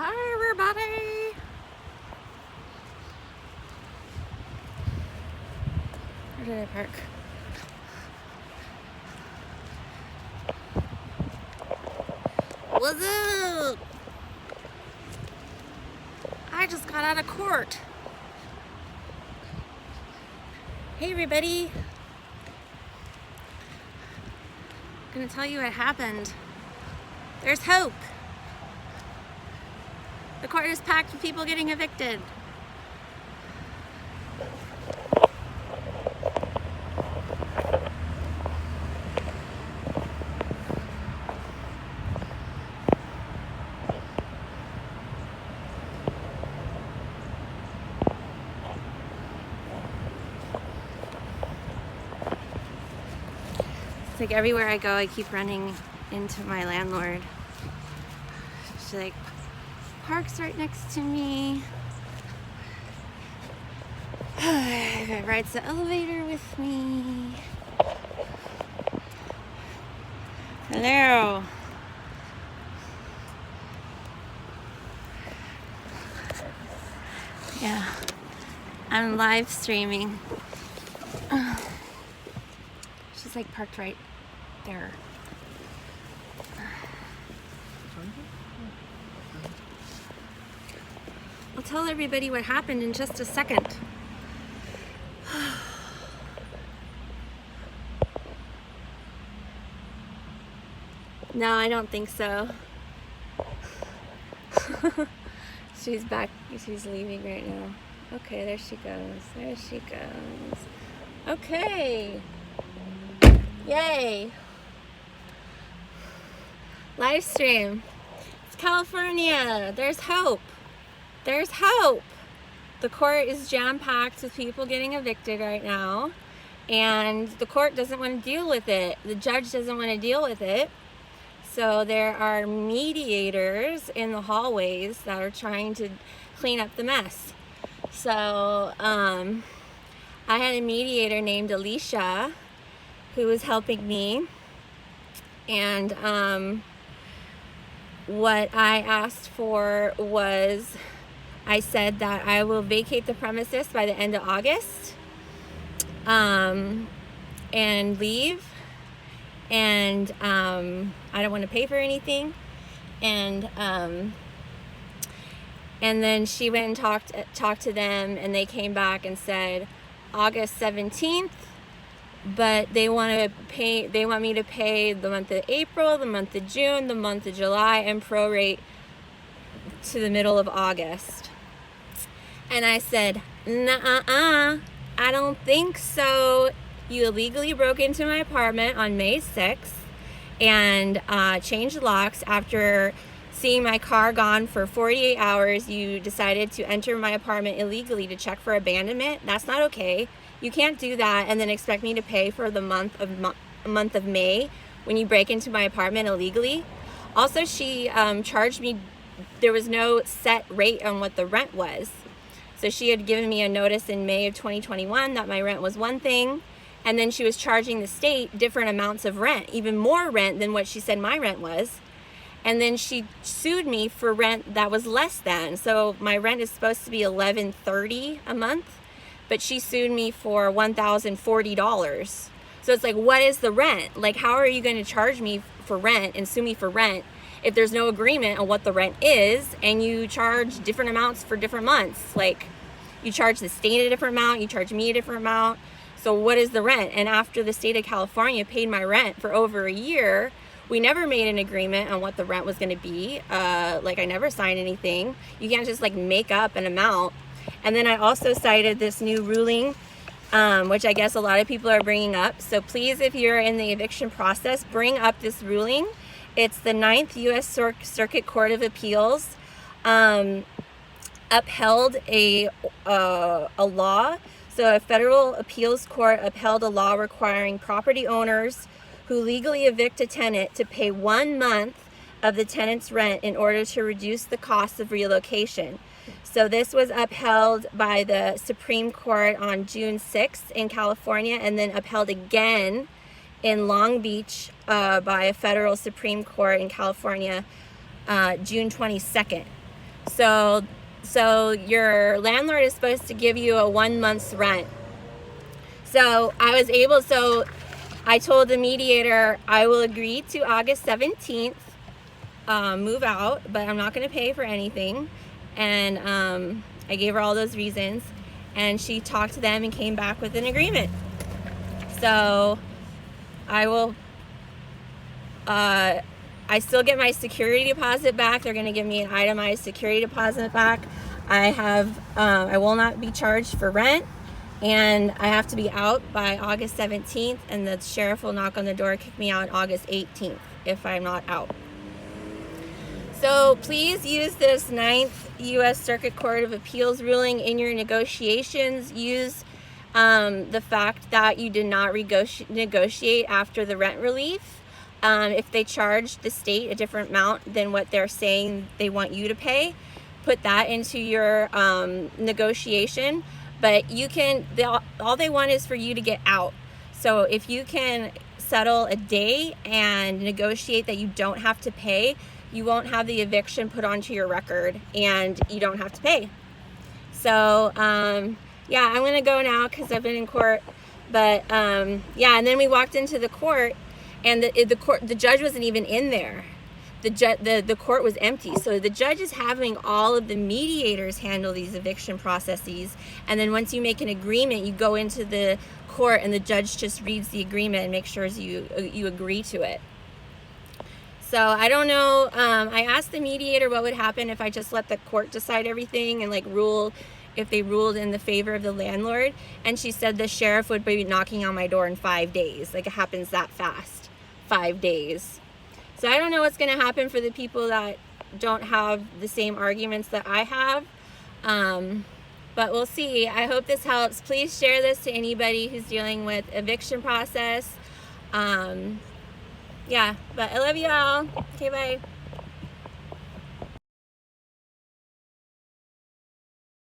Hi everybody! Where did I park? What's up? I just got out of court. Hey everybody! I'm gonna tell you what happened. There's hope. The court is packed with people getting evicted. It's like everywhere I go, I keep running into my landlord. She like parks right next to me. Rides the elevator with me. Hello. Yeah, I'm live streaming. She's like parked right there. I'll tell everybody what happened in just a second. No, I don't think so. She's back. She's leaving right now. Okay, there she goes. There she goes. Okay. Yay. Live stream. It's California. There's hope. There's hope. The court is jam-packed with people getting evicted right now, and the court doesn't want to deal with it. The judge doesn't want to deal with it. So there are mediators in the hallways that are trying to clean up the mess. So I had a mediator named Alicia who was helping me, and what I asked for was, I said that I will vacate the premises by the end of August and leave, and I don't want to pay for anything, and then she went and talked to them, and they came back and said August 17th, but they want me to pay the month of April, the month of June, the month of July, and prorate to the middle of August. And I said, nuh-uh, I don't think so. You illegally broke into my apartment on May 6th and changed locks. After seeing my car gone for 48 hours, you decided to enter my apartment illegally to check for abandonment. That's not okay. You can't do that and then expect me to pay for the month of May when you break into my apartment illegally. Also, she charged me. There was no set rate on what the rent was. So she had given me a notice in May of 2021 that my rent was one thing, and then she was charging the state different amounts of rent, even more rent than what she said my rent was. And then she sued me for rent that was less than. So my rent is supposed to be $1,130 a month, but she sued me for $1,040. So it's like, what is the rent? Like, how are you going to charge me for rent and sue me for rent if there's no agreement on what the rent is, and you charge different amounts for different months? Like, you charge the state a different amount, you charge me a different amount. So what is the rent? And after the state of California paid my rent for over a year, we never made an agreement on what the rent was going to be. Like, I never signed anything. You can't just like make up an amount. And then I also cited this new ruling, which I guess a lot of people are bringing up. So please, if you're in the eviction process, bring up this ruling. It's the 9th U.S. Circuit Court of Appeals upheld a law. So a federal appeals court upheld a law requiring property owners who legally evict a tenant to pay 1 month of the tenant's rent in order to reduce the cost of relocation. So this was upheld by the Supreme Court on June 6th in California, and then upheld again in Long Beach by a federal Supreme Court in California June 22nd. So your landlord is supposed to give you a 1 month's rent. So I told the mediator I will agree to August 17th, move out, but I'm not going to pay for anything. And I gave her all those reasons, and she talked to them and came back with an agreement. So I will, I still get my security deposit back. They're going to give me an itemized security deposit back. I will not be charged for rent, and I have to be out by August 17th, and the sheriff will knock on the door, kick me out August 18th if I'm not out. So please use this 9th U.S. Circuit Court of Appeals ruling in your negotiations. Use the fact that you did not negotiate after the rent relief. If they charge the state a different amount than what they're saying they want you to pay, put that into your negotiation. But all they want is for you to get out. So if you can settle a day and negotiate that you don't have to pay, you won't have the eviction put onto your record and you don't have to pay. So yeah, I'm gonna go now because I've been in court. But yeah, and then we walked into the court, and the judge wasn't even in there. The court was empty. So the judge is having all of the mediators handle these eviction processes, and then once you make an agreement, you go into the court and the judge just reads the agreement and makes sure you agree to it. So I don't know. I asked the mediator what would happen if I just let the court decide everything and like rule, if they ruled in the favor of the landlord. And she said the sheriff would be knocking on my door in 5 days. Like, it happens that fast, 5 days. So I don't know what's going to happen for the people that don't have the same arguments that I have. But we'll see. I hope this helps. Please share this to anybody who's dealing with eviction process. Yeah, but I love you all. Okay, bye.